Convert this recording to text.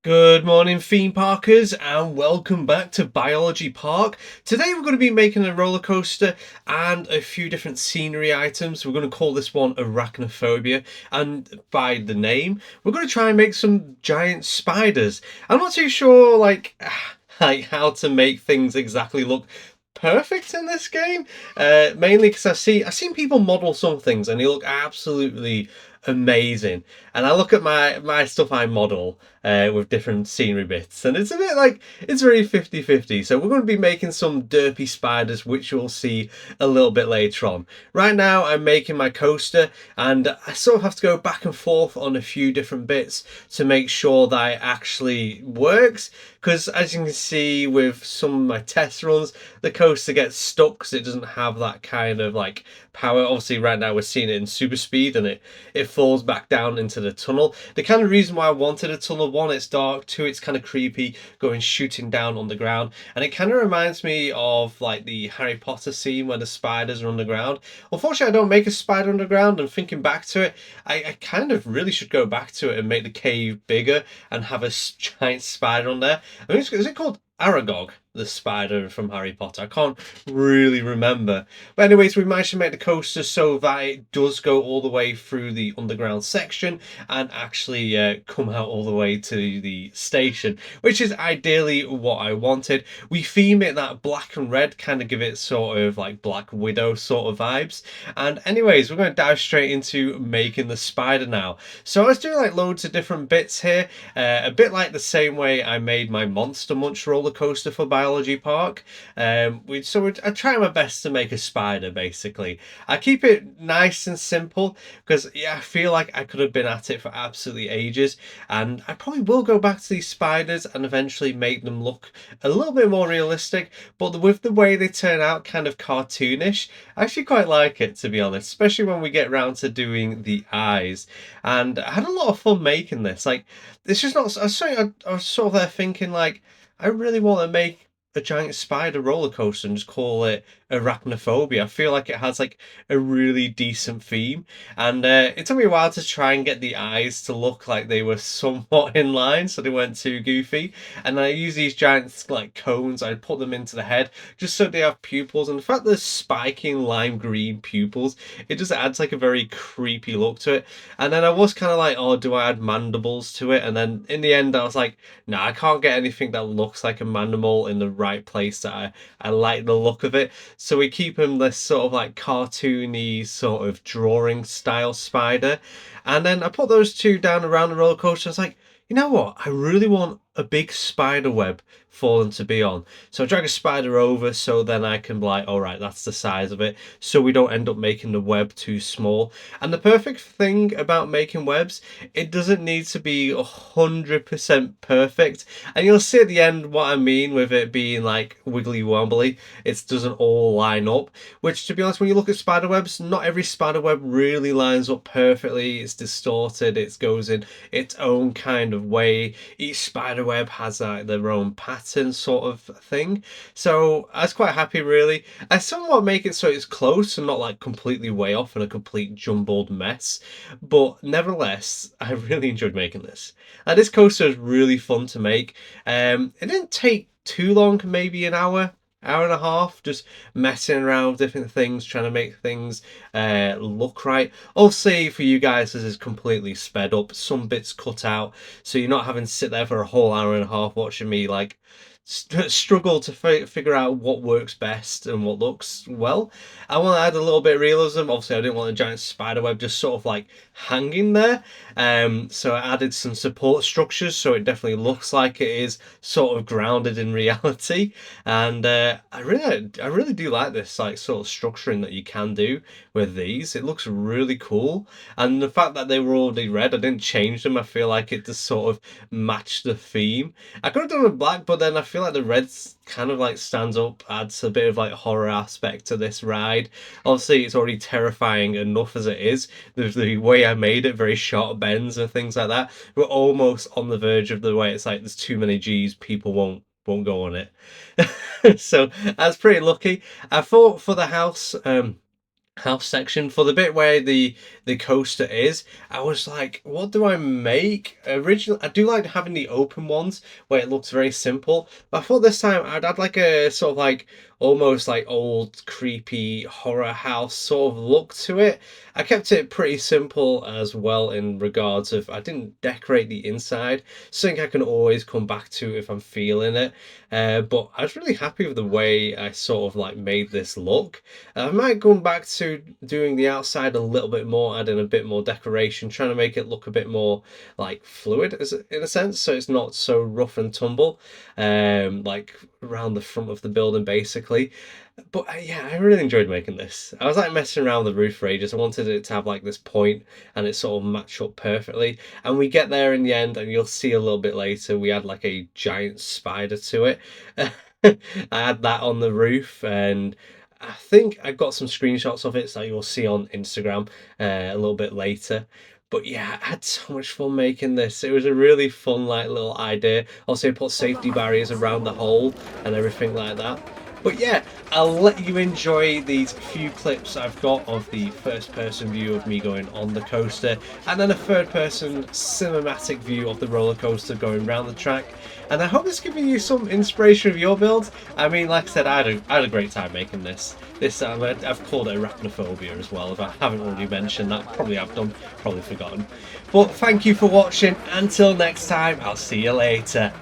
Good morning, theme parkers, and welcome back to Biology Park. Today we're going to be making a roller coaster and a few different scenery items. We're going to call this one Arachnophobia, and by the name, we're going to try and make some giant spiders. I'm not too sure, like how to make things exactly look perfect in this game. Mainly because I've seen people model some things and they look absolutely amazing. And I look at my stuff I model with different scenery bits, and it's a bit like it's very 50-50. So we're going to be making some derpy spiders, which you'll see a little bit later on. Right now, I'm making my coaster, and I sort of have to go back and forth on a few different bits to make sure that it actually works. Because as you can see with some of my test runs, the coaster gets stuck because it doesn't have that kind of like power. Obviously, right now we're seeing it in super speed, and it falls back down into the tunnel. The kind of reason why I wanted a tunnel: one, it's dark; two, it's kind of creepy, going shooting down on the ground, and it kind of reminds me of like the Harry Potter scene where the spiders are underground. Unfortunately, I don't make a spider underground, and thinking back to it, I kind of really should go back to it and make the cave bigger and have a giant spider on there. I mean, is it called Aragog, the spider from Harry Potter? I can't really remember. But anyways, we managed to make the coaster so that it does go all the way through the underground section and actually come out all the way to the station, which is ideally what I wanted. We theme it that black and red, kind of give it sort of like Black Widow sort of vibes. And anyways, we're going to dive straight into making the spider now. So I was doing like loads of different bits here, a bit like the same way I made my Monster Munch roller coaster for Biology Park. I try my best to make a spider. Basically, I keep it nice and simple because yeah, I feel like I could have been at it for absolutely ages, and I probably will go back to these spiders and eventually make them look a little bit more realistic. But with the way they turn out, kind of cartoonish, I actually quite like it, to be honest, especially when we get round to doing the eyes. And I had a lot of fun making this. Like, it's just not. I was sort of there thinking like, I really want to make a giant spider roller coaster and just call it Arachnophobia. I feel like it has like a really decent theme, and it took me a while to try and get the eyes to look like they were somewhat in line, so they weren't too goofy. And I use these giant like cones. I put them into the head just so they have pupils, and the fact they're spiking lime green pupils, it just adds like a very creepy look to it. And then I was kind of like, oh, do I add mandibles to it? And then in the end, I was like, no, I can't get anything that looks like a mandible in the right place that I like the look of it. So we keep him this sort of like cartoony sort of drawing style spider. And then I put those two down around the roller coaster. I was like, you know what? I really want a big spider web for them to be on. So I drag a spider over so then I can be like, all right, that's the size of it. So we don't end up making the web too small. And the perfect thing about making webs, it doesn't need to be 100% perfect. And you'll see at the end what I mean with it being like wiggly wobbly. It doesn't all line up, which to be honest, when you look at spider webs, not every spider web really lines up perfectly. It's distorted, it goes in its own kind of way. Each spider web has their own pattern sort of thing. So I was quite happy really. I somewhat make it so it's close and not like completely way off and a complete jumbled mess. But nevertheless, I really enjoyed making this. This coaster is really fun to make. It didn't take too long, maybe an hour and a half, just messing around with different things, trying to make things look right. Obviously, for you guys, this is completely sped up. Some bits cut out, so you're not having to sit there for a whole hour and a half watching me like struggle to figure out what works best and what looks well. I want to add a little bit of realism. Obviously, I didn't want a giant spider web just sort of like hanging there. So I added some support structures so it definitely looks like it is sort of grounded in reality. And I really do like this like sort of structuring that you can do with these. It looks really cool, and the fact that they were already red, I didn't change them. I feel like it just sort of matched the theme. I could have done with black, but then I feel like the reds kind of like stands up, adds a bit of like horror aspect to this ride. Obviously, it's already terrifying enough as it is. The way I made it, very sharp bends and things like that. We're almost on the verge of the way it's like there's too many G's, people won't go on it. So that's pretty lucky. I thought for the house, house section for the bit where the coaster is. I was like, what do I make? Originally, I do like having the open ones where it looks very simple, but I thought this time I'd add like a sort of like almost like old creepy horror house sort of look to it. I kept it pretty simple as well in regards of I didn't decorate the inside, something I can always come back to if I'm feeling it. But I was really happy with the way I sort of like made this look. I might go back to doing the outside a little bit more, adding a bit more decoration, trying to make it look a bit more like fluid in a sense, so it's not so rough and tumble, like around the front of the building basically. But yeah, I really enjoyed making this. I was like messing around with the roof for ages. I wanted it to have like this point and it sort of match up perfectly. And we get there in the end, and you'll see a little bit later, we add like a giant spider to it. I had that on the roof, and I think I got some screenshots of it, so you'll see on Instagram a little bit later. But yeah, I had so much fun making this. It was a really fun, like, little idea. Also, put safety barriers around the hole and everything like that. But yeah, I'll let you enjoy these few clips I've got of the first person view of me going on the coaster, and then a third person cinematic view of the roller coaster going round the track. And I hope it's giving you some inspiration of your builds. I mean, like I said, I had a great time making this. This time I've called it Arachnophobia as well. If I haven't already mentioned that, probably I've done, probably forgotten. But thank you for watching. Until next time, I'll see you later.